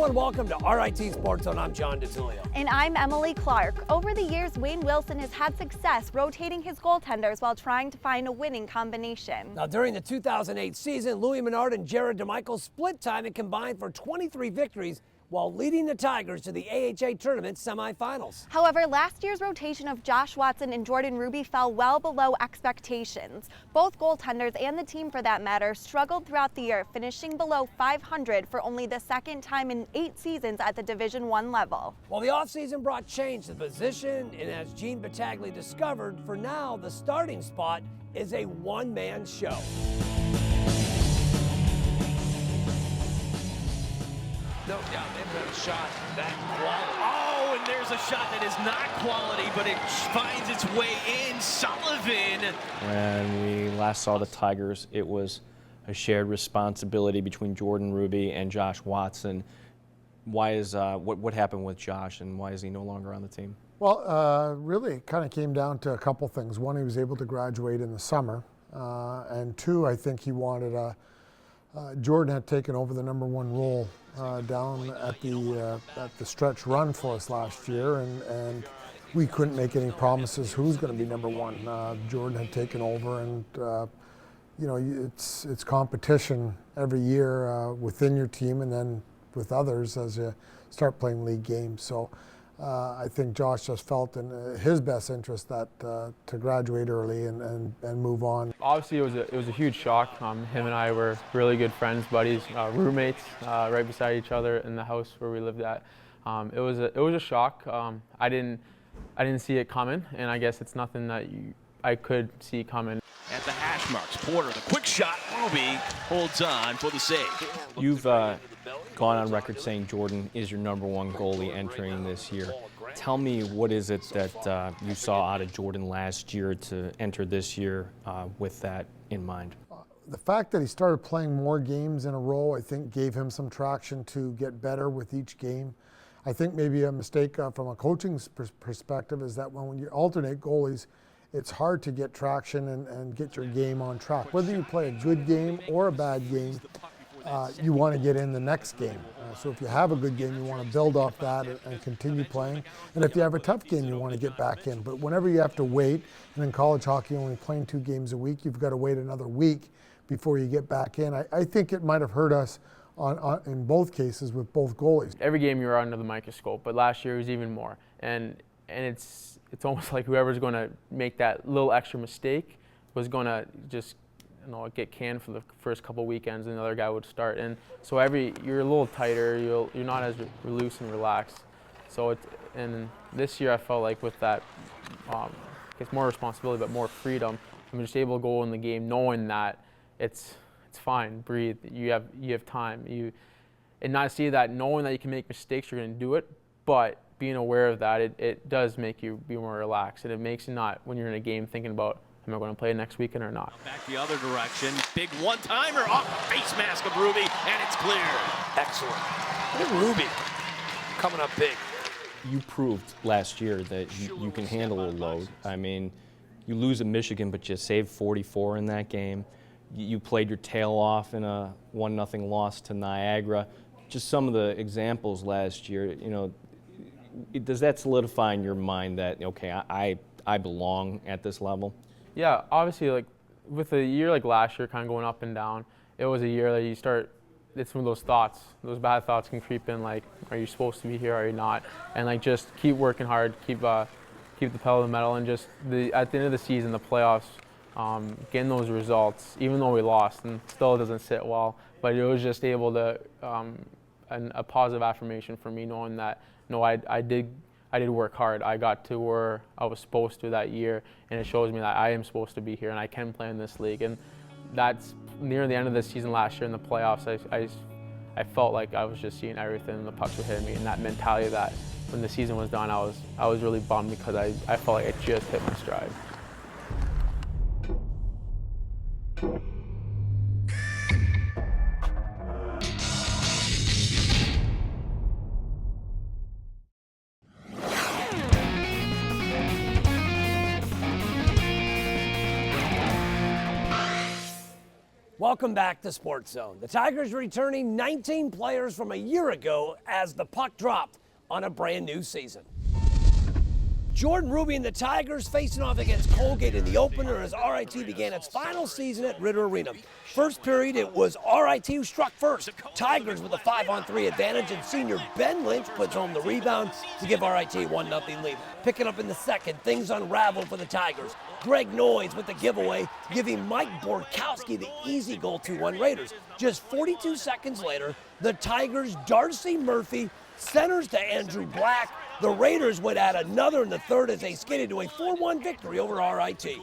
and welcome to RIT SportsZone. I'm John DITULLIO. And I'm Emily Clark. Over the years, Wayne Wilson has had success rotating his goaltenders while trying to find a winning combination. Now, during the 2008 season, Louis Menard and Jared DeMichael split time and combined for 23 victories while leading the Tigers to the AHA tournament semifinals. However, last year's rotation of Josh Watson and Jordan Ruby fell well below expectations. Both goaltenders, and the team for that matter, struggled throughout the year, finishing below .500 for only the second time in 8 seasons at the Division I level. Well, the offseason brought change to the position, and as Gene Battaglia discovered, for now, the starting spot is a one-man show. No doubt they've got a shot that quality. Oh, and there's a shot that is not quality, but it finds its way in. Sullivan. When we last saw the Tigers, it was a shared responsibility between Jordan Ruby and Josh Watson. Why is what happened with Josh, and why is he no longer on the team? Well, really, it kind of came down to a couple things. One, he was able to graduate in the summer, and two, I think he wanted Jordan had taken over the #1 role down at the stretch run for us last year, and we couldn't make any promises who's going to be #1. Jordan had taken over, and you know, it's competition every year within your team, and then with others as you start playing league games. So I think Josh just felt in his best interest that to graduate early and move on. Obviously, it was a huge shock. Him and I were really good friends, buddies, roommates, right beside each other in the house where we lived at. It was a shock. I didn't see it coming, and I guess it's nothing that I could see coming. At the hash marks, Porter, the quick shot. Ruby holds on for the save. You've gone on record saying Jordan is your #1 goalie entering this year. Tell me, what is it that you saw out of Jordan last year to enter this year with that in mind? The fact that he started playing more games in a row, I think, gave him some traction to get better with each game. I think maybe a mistake from a coaching perspective is that when you alternate goalies, it's hard to get traction and get your game on track. Whether you play a good game or a bad game, you want to get in the next game. So if you have a good game, you want to build off that and continue playing. And if you have a tough game, you want to get back in. But whenever you have to wait, and in college hockey only playing 2 games a week, you've got to wait another week before you get back in. I think it might have hurt us in both cases with both goalies. Every game you were under the microscope, but last year it was even more. And it's almost like whoever's going to make that little extra mistake was going to just get canned for the first couple weekends, and the other guy would start. And so you're a little tighter. You're not as loose and relaxed. So and this year I felt like with that, I guess more responsibility, but more freedom. I'm just able to go in the game knowing that it's fine, breathe. You have time. And not see that knowing that you can make mistakes, you're going to do it, but being aware of that, it does make you be more relaxed, and it makes you not, when you're in a game, thinking about, am I going to play next weekend or not? Back the other direction. Big one-timer off face mask of Ruby, and it's clear. Excellent. Look at Ruby coming up big. You proved last year that you can handle a load. I mean, you lose at Michigan, but you saved 44 in that game. You played your tail off in a 1-0 loss to Niagara. Just some of the examples last year, does that solidify in your mind that, okay, I belong at this level? Yeah, obviously, like with a year like last year, kind of going up and down, it was a year that it's one of those thoughts, those bad thoughts can creep in, like, are you supposed to be here, are you not? And like, just keep working hard, keep the pedal to the metal, and just at the end of the season, the playoffs, getting those results, even though we lost, and still it doesn't sit well, but it was just able to, a positive affirmation for me, knowing that, no, I did work hard. I got to where I was supposed to that year, and it shows me that I am supposed to be here and I can play in this league. And that's near the end of the season last year in the playoffs. I felt like I was just seeing everything, and the pucks were hitting me, and that mentality that when the season was done, I was really bummed because I felt like I just hit my stride. Welcome back to Sports Zone. The Tigers returning 19 players from a year ago as the puck dropped on a brand new season. Jordan Ruby and the Tigers facing off against Colgate in the opener as RIT began its final season at Ritter Arena. First period, it was RIT who struck first. Tigers with a 5-on-3 advantage, and senior Ben Lynch puts home the rebound to give RIT a 1-0 lead. Picking up in the second, things unraveled for the Tigers. Greg Noyes with the giveaway, giving Mike Borkowski the easy goal, 2-1 Raiders. Just 42 seconds later, the Tigers' Darcy Murphy centers to Andrew Black. The Raiders would add another in the third as they skidded to a 4-1 victory over RIT.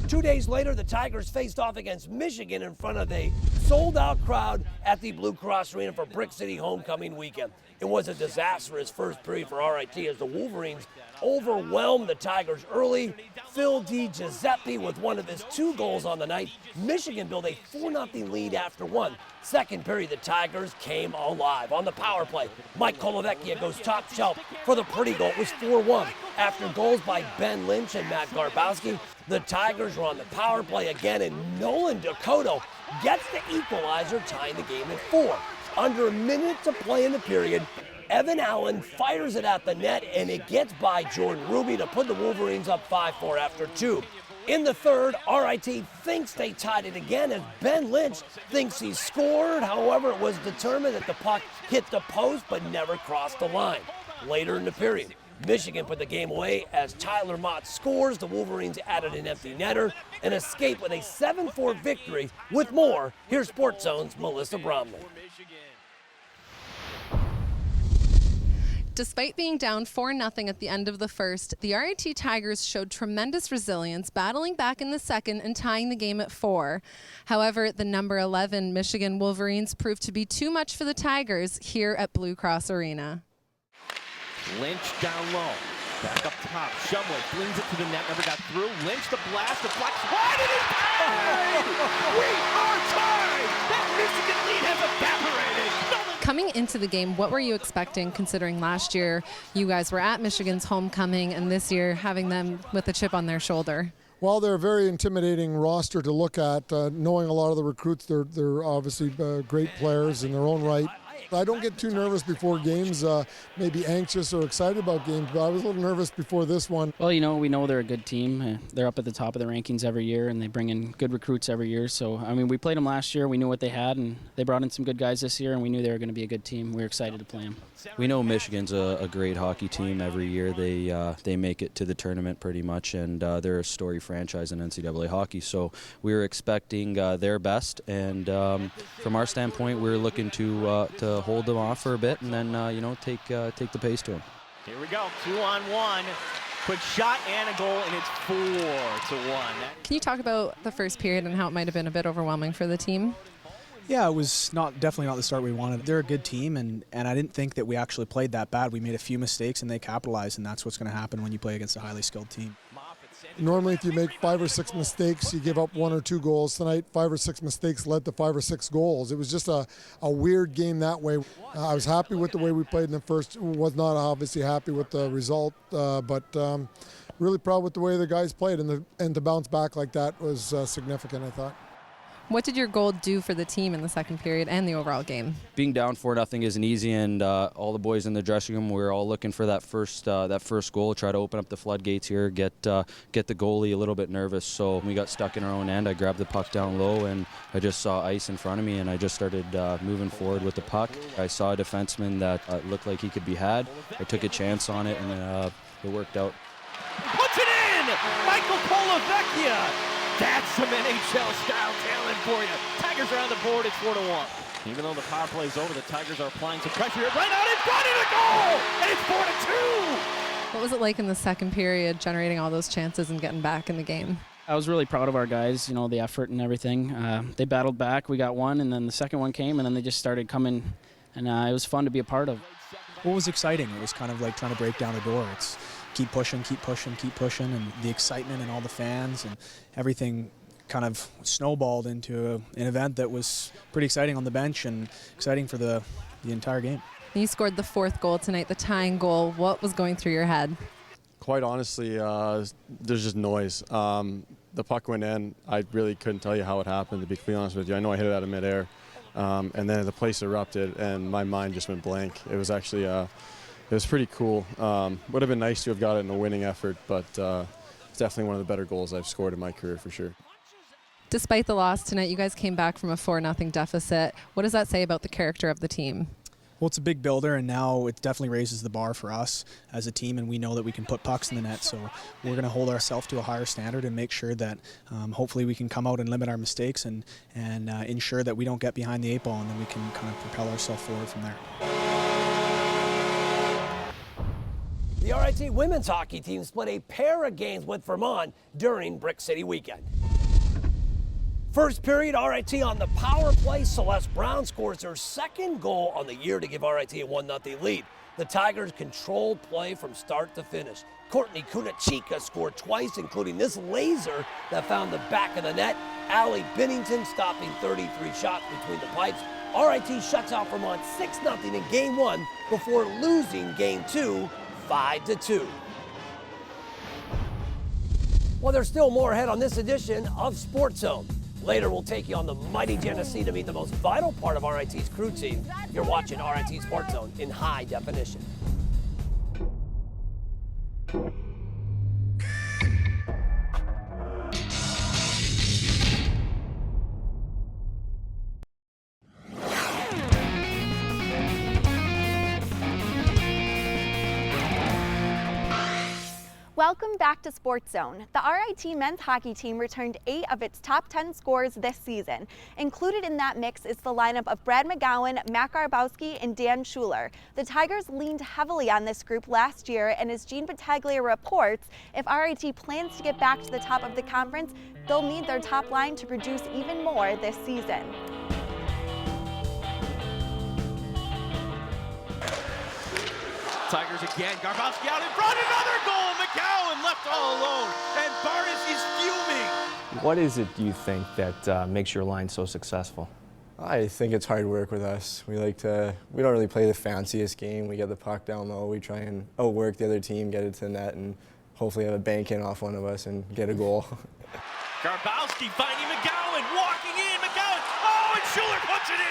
2 days later, the Tigers faced off against Michigan in front of a sold-out crowd at the Blue Cross Arena for Brick City homecoming weekend. It was a disastrous first period for RIT as the Wolverines overwhelmed the Tigers early. Phil DiGiuseppe with one of his 2 goals on the night. Michigan built a 4-0 lead after one. Second period, the Tigers came alive on the power play. Mike Kolovecchia goes top shelf for the pretty goal. It was 4-1. After goals by Ben Lynch and Matt Garbowsky, the Tigers were on the power play again, and Nolan Dakota gets the equalizer, tying the game at 4. Under a minute to play in the period, Evan Allen fires it at the net, and it gets by Jordan Ruby to put the Wolverines up 5-4 after 2. In the third, RIT thinks they tied it again as Ben Lynch thinks he scored. However, it was determined that the puck hit the post but never crossed the line. Later in the period, Michigan put the game away as Tyler Mott scores. The Wolverines added an empty netter and escape with a 7-4 victory. With more, here's Sports Zone's Melissa Bromley. Despite being down 4-0 at the end of the first, the RIT Tigers showed tremendous resilience, battling back in the second and tying the game at 4. However, the number 11 Michigan Wolverines proved to be too much for the Tigers here at Blue Cross Arena. Lynch down low. Back up top. Shumway flings it to the net. Never got through. Lynch the blast. Deflects. Why did he tie? We are tied. That Michigan lead has evaporated. Coming into the game, what were you expecting, considering last year you guys were at Michigan's homecoming and this year having them with a chip on their shoulder? Well, they're a very intimidating roster to look at. Knowing a lot of the recruits, they're obviously great players in their own right. I don't get too nervous before games, maybe anxious or excited about games, but I was a little nervous before this one. Well, you know, we know they're a good team. They're up at the top of the rankings every year, and they bring in good recruits every year. So, I mean, we played them last year. We knew what they had, and they brought in some good guys this year, and we knew they were going to be a good team. We were excited to play them. We know Michigan's a great hockey team every year. They make it to the tournament pretty much, and they're a storied franchise in NCAA hockey. So we were expecting their best, and from our standpoint, we were looking to hold them off for a bit, and then you know, take the pace to them. Here we go, 2-on-1. Quick shot and a goal, and it's 4-1. Can you talk about the first period and how it might have been a bit overwhelming for the team? Yeah, it was definitely not the start we wanted. They're a good team, and I didn't think that we actually played that bad. We made a few mistakes, and they capitalized, and that's what's going to happen when you play against a highly skilled team. Normally, if you make 5 or 6 mistakes, you give up 1 or 2 goals. Tonight, 5 or 6 mistakes led to 5 or 6 goals. It was just a weird game that way. I was happy with the way we played in the first. Was not obviously happy with the result, but really proud with the way the guys played. And to bounce back like that was significant, I thought. What did your goal do for the team in the second period and the overall game? Being down 4-0 isn't easy, and all the boys in the dressing room, we were all looking for that first goal, try to open up the floodgates here, get the goalie a little bit nervous. So we got stuck in our own end. I grabbed the puck down low, and I just saw ice in front of me, and I just started moving forward with the puck. I saw a defenseman that looked like he could be had. I took a chance on it, and it worked out. Puts it in! Michael Kolovecchia! That's some NHL-style talent for you. Tigers are on the board. It's 4-1. Even though the power play is over, the Tigers are applying some pressure here. Right out in front of the goal! And it's 4-2! What was it like in the second period, generating all those chances and getting back in the game? I was really proud of our guys, you know, the effort and everything. They battled back. We got one, and then the second one came, and then they just started coming, and it was fun to be a part of. What was exciting? It was kind of like trying to break down a door. It's keep pushing, keep pushing, keep pushing, and the excitement and all the fans and everything kind of snowballed into an event that was pretty exciting on the bench and exciting for the entire game. You scored the 4th goal tonight, the tying goal. What was going through your head? Quite honestly, there's just noise. the puck went in. I really couldn't tell you how it happened, to be completely honest with you. I know I hit it out of midair, and then the place erupted, and my mind just went blank. It was actually, it was pretty cool. Would have been nice to have got it in a winning effort, but it's definitely one of the better goals I've scored in my career for sure. Despite the loss tonight, you guys came back from a 4-0 deficit. What does that say about the character of the team? Well, it's a big builder, and now it definitely raises the bar for us as a team, and we know that we can put pucks in the net. So we're going to hold ourselves to a higher standard and make sure that hopefully we can come out and limit our mistakes and ensure that we don't get behind the 8 ball, and then we can kind of propel ourselves forward from there. The RIT women's hockey team split a pair of games with Vermont during Brick City weekend. First period, RIT on the power play. Celeste Brown scores her second goal on the year to give RIT a 1-0 lead. The Tigers controlled play from start to finish. Courtney Kunachika scored twice, including this laser that found the back of the net. Allie Binnington stopping 33 shots between the pipes. RIT shuts out Vermont 6-0 in Game 1 before losing Game 2 5-2. Well, there's still more ahead on this edition of Sports Zone. Later, we'll take you on the mighty Genesee to meet the most vital part of RIT's crew team. You're watching RIT Sports Zone in high definition. Welcome back to Sports Zone. The RIT men's hockey team returned 8 of its top 10 scores this season. Included in that mix is the lineup of Brad McGowan, Matt Garbowsky, and Dan Schuler. The Tigers leaned heavily on this group last year, and as Gene Battaglia reports, if RIT plans to get back to the top of the conference, they'll need their top line to produce even more this season. Tigers again, Garbowsky out in front, another goal, McGowan left all alone, and Barnes is fuming. What is it, do you think, that makes your line so successful? I think it's hard work with us. We don't really play the fanciest game. We get the puck down low, we try and outwork the other team, get it to the net, and hopefully have a bank in off one of us and get a goal. Garbowsky finding McGowan, walking in, McGowan, oh, and Schuler puts it in!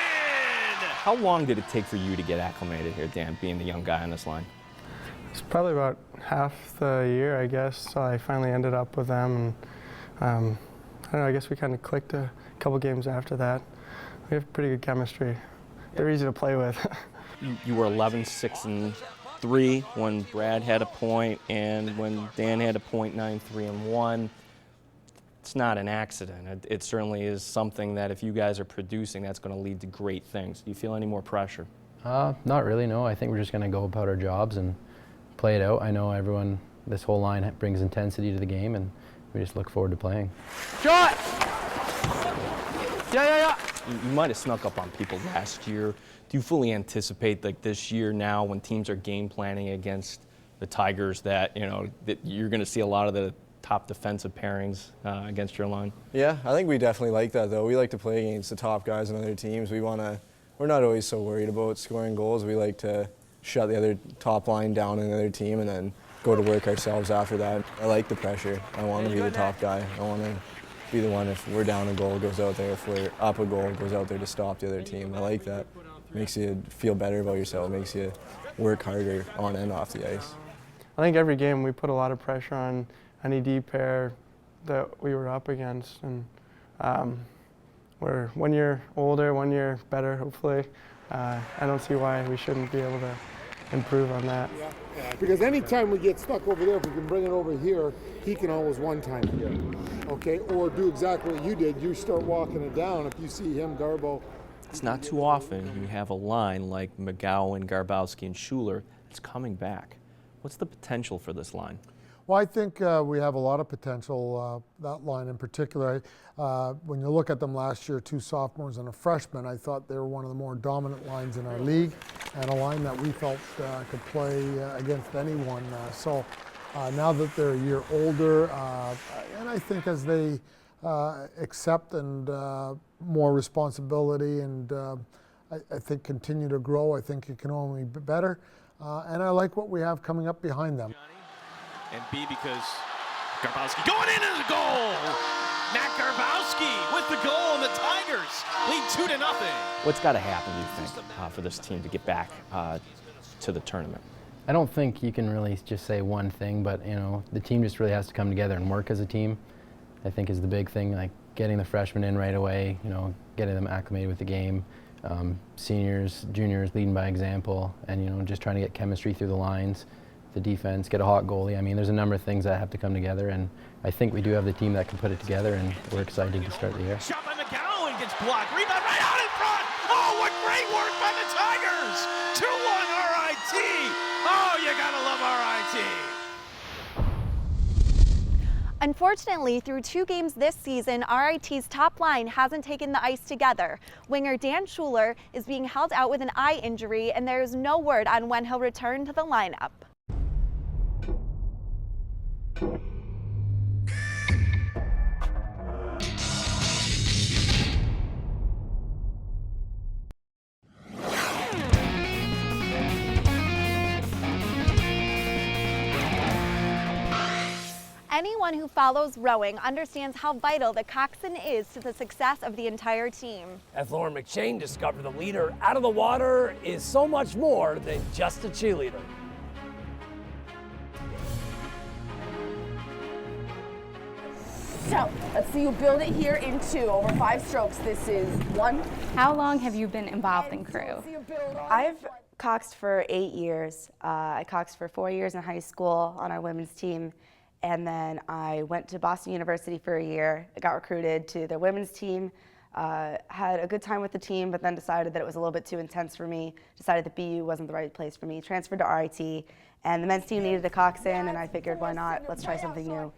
How long did it take for you to get acclimated here, Dan, being the young guy on this line? It's probably about half the year, I guess. So I finally ended up with them, and I don't know, I guess we kind of clicked a couple games after that. We have pretty good chemistry. They're easy to play with. You were 11-6-3 when Brad had a point, and when Dan had a point, 9-3-1. It's not an accident. It certainly is something that if you guys are producing, that's going to lead to great things. Do you feel any more pressure? Not really, no. I think we're just going to go about our jobs and play it out. I know everyone, this whole line brings intensity to the game, and we just look forward to playing. Shot! Yeah. You might have snuck up on people last year. Do you fully anticipate, like this year now, when teams are game planning against the Tigers, that that you're going to see a lot of the top defensive pairings against your line? Yeah, I think we definitely like that, though. We like to play against the top guys on other teams. We're not always so worried about scoring goals. We like to shut the other top line down in the other team and then go to work ourselves after that. I like the pressure. I want to be the top guy. I want to be the one, if we're down a goal, goes out there. If we're up a goal, goes out there to stop the other team. I like that. It makes you feel better about yourself. It makes you work harder on and off the ice. I think every game we put a lot of pressure on any D pair that we were up against, and we're 1 year older, 1 year better, hopefully. I don't see why we shouldn't be able to improve on that. Yeah, because anytime we get stuck over there, if we can bring it over here, he can always one-time here, okay? Or do exactly what you did. You start walking it down. If you see him, Garbo. It's not too often you have a line like McGowan, Garbowsky, and Schuler that's coming back. What's the potential for this line? Well, I think we have a lot of potential, that line in particular. When you look at them last year, 2 sophomores and a freshman, I thought they were one of the more dominant lines in our league, and a line that we felt could play against anyone. So now that they're a year older, and I think as they accept and more responsibility and I think continue to grow, I think it can only be better. And I like what we have coming up behind them. And B, because GARBOWSKY going in as a goal. Matt GARBOWSKY with the goal, and the Tigers lead 2-0. What's got to happen, do you think, for this team to get back to the tournament? I don't think you can really just say one thing, but you know, the team just really has to come together and work as a team. I think is the big thing, like getting the freshmen in right away, you know, getting them acclimated with the game. Seniors, juniors leading by example, and you know, just trying to get chemistry through the lines, the defense, get a hot goalie. I mean, there's a number of things that have to come together, and I think we do have the team that can put it together, and we're excited to start the year. Shot by McGowan, gets blocked. Rebound right out in front. Oh, what great work by the Tigers. 2-1 RIT. Oh, you gotta love RIT. Unfortunately, through 2 games this season, RIT's top line hasn't taken the ice together. Winger Dan Schuler is being held out with an eye injury, and there is no word on when he'll return to the lineup. Anyone who follows rowing understands how vital the coxswain is to the success of the entire team. As Lauren McShane discovered, the leader out of the water is so much more than just a cheerleader. So, let's see you build it here in 2 over 5 strokes. This is 1. How long have you been involved in crew? I've coxed for 8 years. I coxed for 4 years in high school on our women's team. And then I went to Boston University for a year. I got recruited to the women's team, had a good time with the team, but then decided that it was a little bit too intense for me, decided that BU wasn't the right place for me, transferred to RIT, and the men's team needed a coxswain, and I figured, why not? Let's try something new.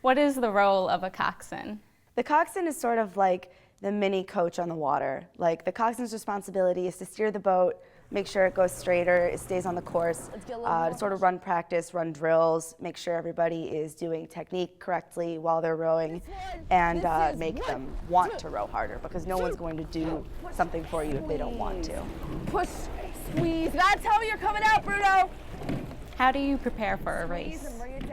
What is the role of a coxswain? The coxswain is sort of like the mini coach on the water. Like, the coxswain's responsibility is to steer the boat, make sure it goes straighter, it stays on the course, to sort of run practice, run drills, make sure everybody is doing technique correctly while they're rowing, and make them want to row harder, because no one's going to do something for you if they don't want to. Push, squeeze. That's how you're coming out, Bruno. How do you prepare for a race?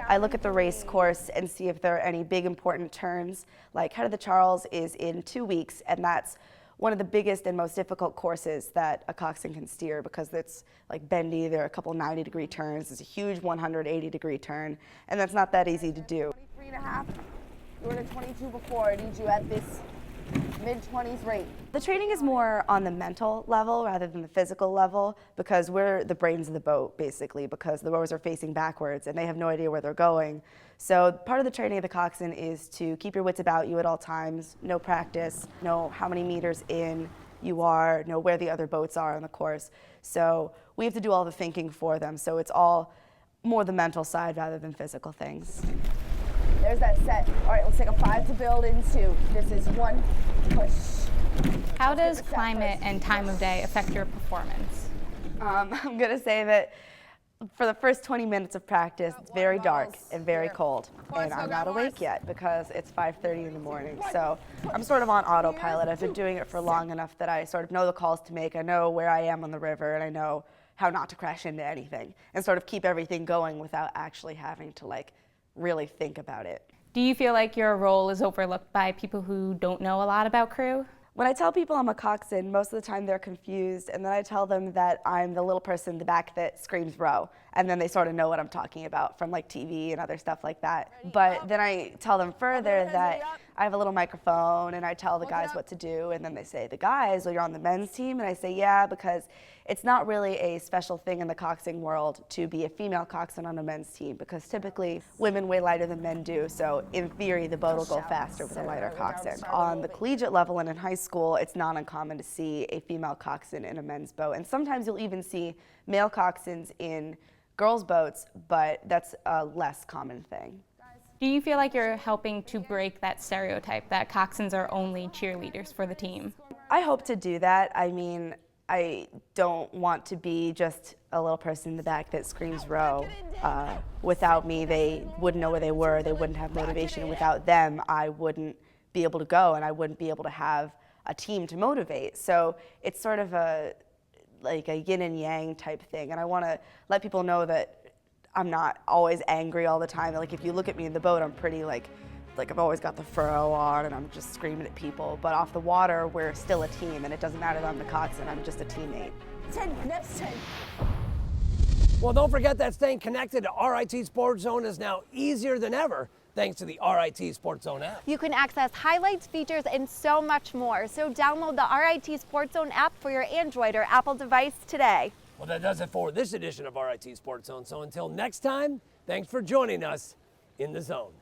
I look at the race course and see if there are any big important turns. Like Head of the Charles is in 2 weeks, and that's one of the biggest and most difficult courses that a coxswain can steer, because it's like bendy, there are a couple 90-degree turns, there's a huge 180-degree turn, and that's not that easy to do. 23.5. You were at 22 before. I need you at this mid-20s rate. The training is more on the mental level rather than the physical level, because we're the brains of the boat, basically, because the rowers are facing backwards and they have no idea where they're going. So part of the training of the coxswain is to keep your wits about you at all times, know practice, know how many meters in you are, know where the other boats are on the course. So we have to do all the thinking for them, so it's all more the mental side rather than physical things. There's that set. All right, let's take a 5 to build in 2. This is 1, push. How does climate and time of day affect your performance? I'm going to say that for the first 20 minutes of practice, it's very dark and very cold, and I'm not awake yet because it's 5:30 in the morning. So I'm sort of on autopilot. I've been doing it for long enough that I sort of know the calls to make. I know where I am on the river, and I know how not to crash into anything, and sort of keep everything going without actually having to like really think about it. Do you feel like your role is overlooked by people who don't know a lot about crew? When I tell people I'm a coxswain, most of the time they're confused, and then I tell them that I'm the little person in the back that screams row, and then they sort of know what I'm talking about from like TV and other stuff like that. But then I tell them further that I have a little microphone and I tell the guys what to do, and then they say, the guys, well, you're on the men's team? And I say, yeah, because it's not really a special thing in the coxing world to be a female coxswain on a men's team, because typically women weigh lighter than men do, so in theory the boat will go faster with a lighter coxswain. On the collegiate level and in high school, it's not uncommon to see a female coxswain in a men's boat, and sometimes you'll even see male coxswains in girls' boats, but that's a less common thing. Do you feel like you're helping to break that stereotype that coxswains are only cheerleaders for the team? I hope to do that. I mean, I don't want to be just a little person in the back that screams row. Without me, they wouldn't know where they were, they wouldn't have motivation, and without them, I wouldn't be able to go, and I wouldn't be able to have a team to motivate. So it's sort of like a yin and yang type thing, and I want to let people know that I'm not always angry all the time. Like if you look at me in the boat, I'm pretty like I've always got the furrow on and I'm just screaming at people. But off the water, we're still a team, and it doesn't matter that I'm the coxswain, I'm just a teammate. 10, next 10. Well, don't forget that staying connected to RIT Sports Zone is now easier than ever thanks to the RIT Sports Zone app. You can access highlights, features, and so much more. So download the RIT Sports Zone app for your Android or Apple device today. Well, that does it for this edition of RIT Sports Zone. So until next time, thanks for joining us in the zone.